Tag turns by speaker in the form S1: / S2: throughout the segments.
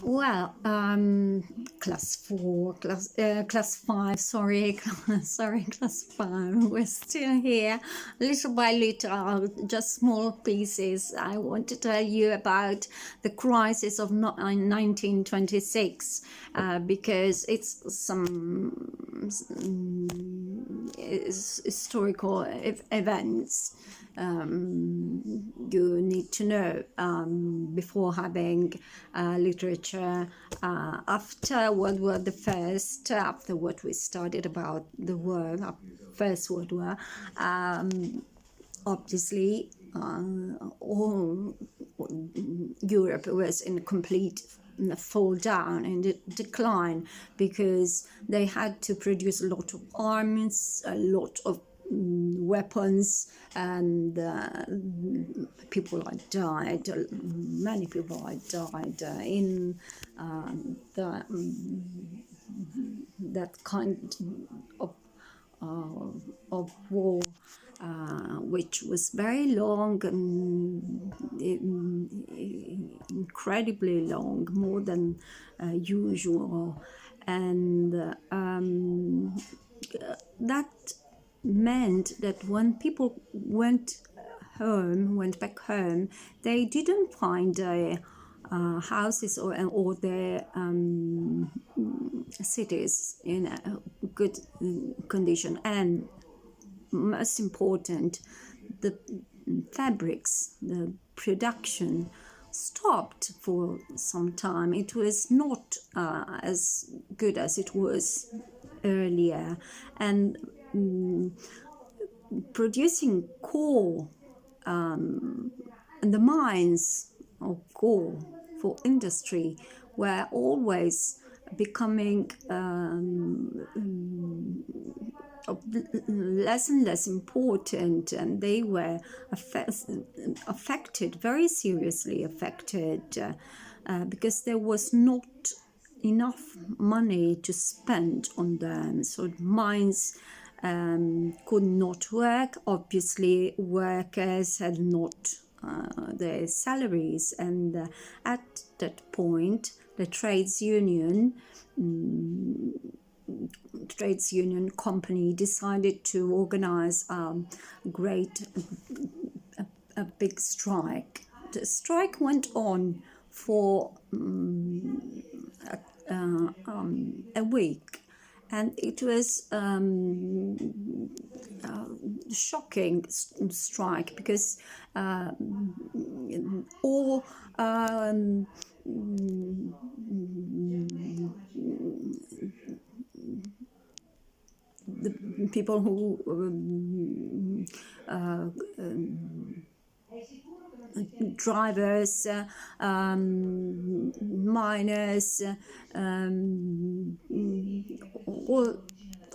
S1: Well, class four, class five. Sorry, sorry, class five. We're still here, little by little, just small pieces. I want to tell you about the crisis of 1926, because it's some historical events you need to know before having literature after World War the First, after what we studied about the war, First World War. Obviously, all Europe was in complete fall down and decline because they had to produce a lot of armies, a lot of weapons, and people had died. Many people had died in the, that kind of war, which was very long and incredibly long, more than usual, and that meant that when people went back home, they didn't find houses or their cities in a good condition, and most important, the fabrics, the production stopped for some time. It was not as good as it was earlier, and producing coal and the mines of coal for industry were always becoming less and less important, and they were affected, very seriously affected, because there was not enough money to spend on them. So mines could not work. Obviously, workers had not their salaries, and at that point, the trades union company decided to organize a big strike. The strike went on for a week, and it was shocking strike because all the people who drivers, miners, all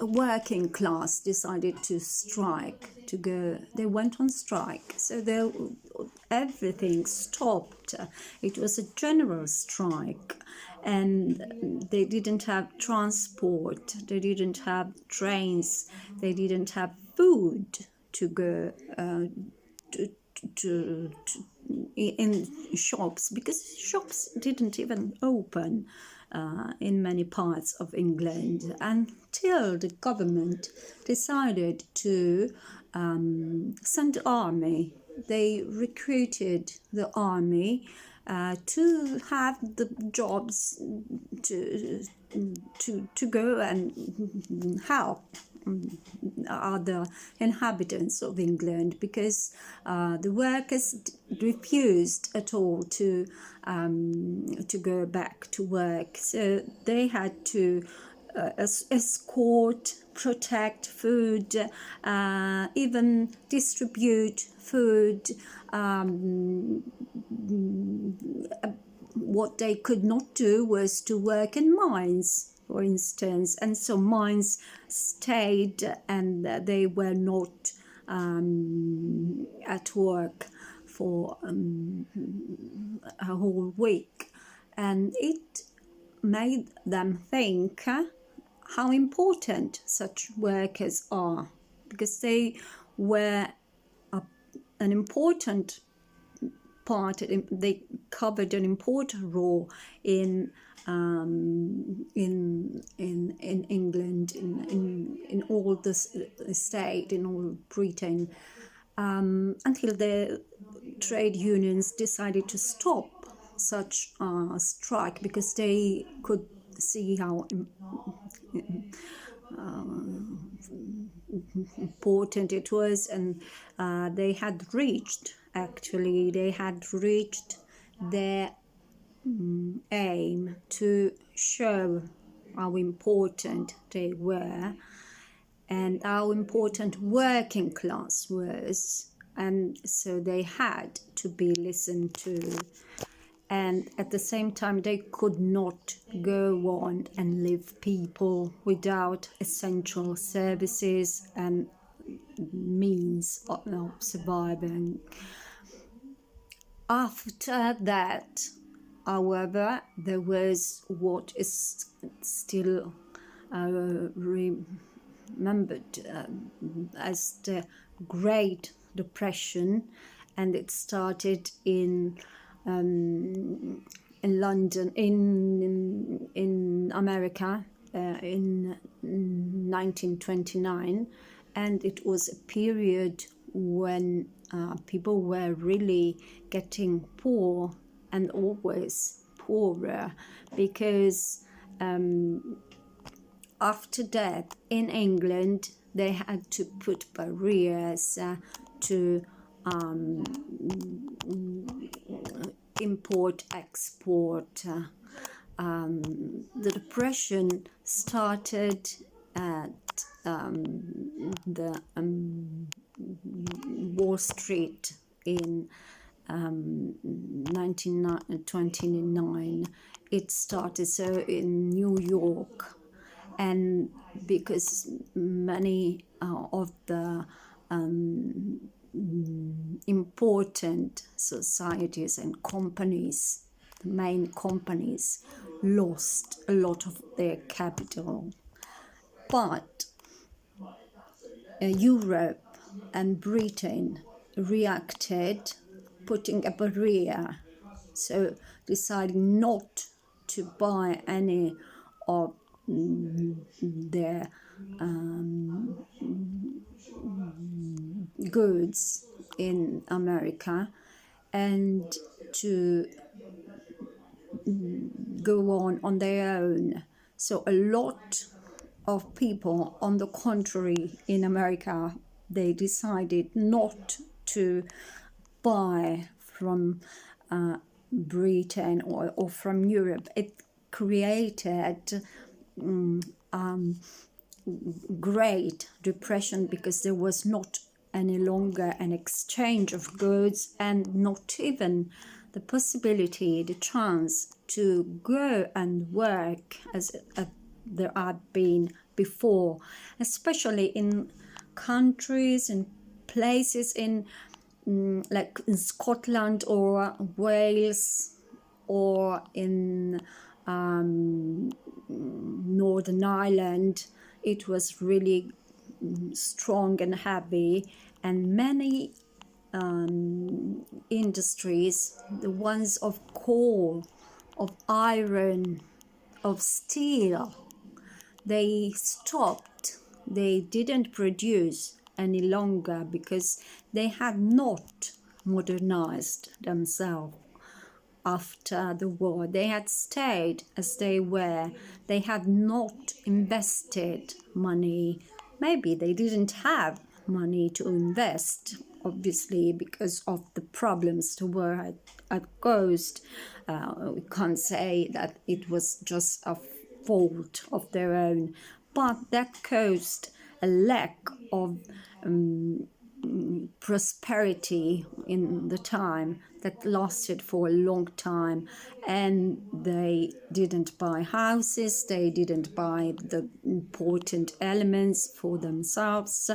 S1: working class decided to strike, to go. They went on strike, so everything stopped. It was a general strike, and they didn't have transport, they didn't have trains, they didn't have food to go to in shops, because shops didn't even open in many parts of England until the government decided to send army. They recruited the army to have the jobs to go and help other inhabitants of England, because the workers refused at all to go back to work. So they had to escort, protect food, even distribute food. What they could not do was to work in mines, for instance, and so mines stayed, and they were not at work for a whole week, and it made them think how important such workers are, because they were an important part. They covered an important role in England, in all the state, in all Britain, until the trade unions decided to stop such a strike because they could see how important it was, and they had reached their aim to show how important they were and how important working class was, and so they had to be listened to. And at the same time, they could not go on and leave people without essential services and means of surviving. After that, however, there was what is still remembered as the Great Depression, and it started in London, in America, in 1929, and it was a period when people were really getting poor and always poorer, because after that in England they had to put barriers to import, export. The depression started at the Wall Street in 1929. It started so in New York, and because many of the important societies and companies, the main companies, lost a lot of their capital. But Europe and Britain reacted, putting a barrier, so deciding not to buy any of their goods in America and to go on their own. So a lot of people, on the contrary, in America, they decided not to buy from Britain or from Europe. It created Great Depression because there was not any longer an exchange of goods and not even the possibility, the chance to go and work as there had been before, especially in countries and places in like in Scotland or Wales or in Northern Ireland. It was really strong and heavy, and many industries, the ones of coal, of iron, of steel, they stopped. They didn't produce any longer because they had not modernized themselves after the war. They had stayed as they were. They had not invested money. Maybe they didn't have money to invest, obviously, because of the problems the war had caused. We can't say that it was just a fault of their own, but that caused a lack of prosperity in the time that lasted for a long time, and they didn't buy houses, they didn't buy the important elements for themselves.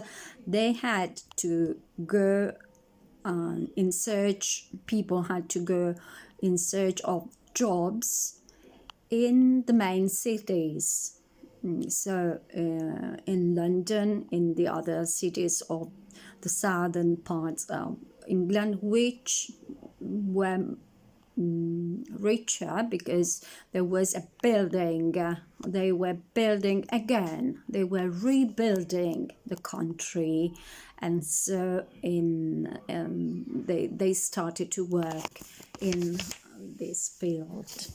S1: They had to go in search, people had to go in search of jobs in the main cities. So in London, in the other cities of the southern parts of England, which were richer because there was a building. They were building again. They were rebuilding the country, and so they started to work in this field.